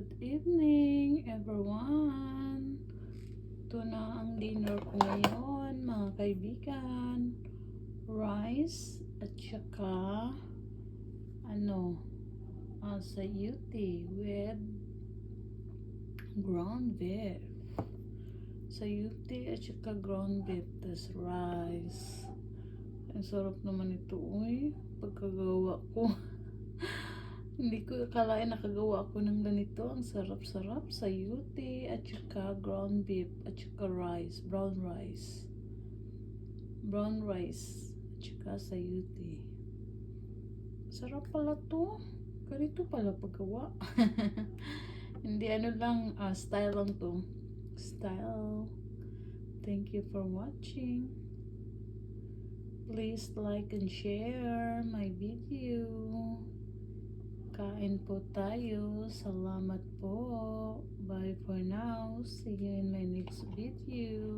Good evening, everyone. Ito na ang dinner ko ngayon, mga kaibigan. Rice at saka sayuti with ground beef. Sayuti at saka ground beef, tas rice. Ang sarap naman ito, uy. Pagkagawa ko. Hindi ko akalain nakagawa ako ng ganito. Ang sarap-sarap. Sayuti at saka ground beef at saka rice. Brown rice. Brown rice at saka sayuti. Sarap pala to. Ganito pala paggawa. Hindi lang, style lang to. Style. Thank you for watching. Please like and share my video. Kain po tayo. Salamat po. Bye for now. See you in my next video.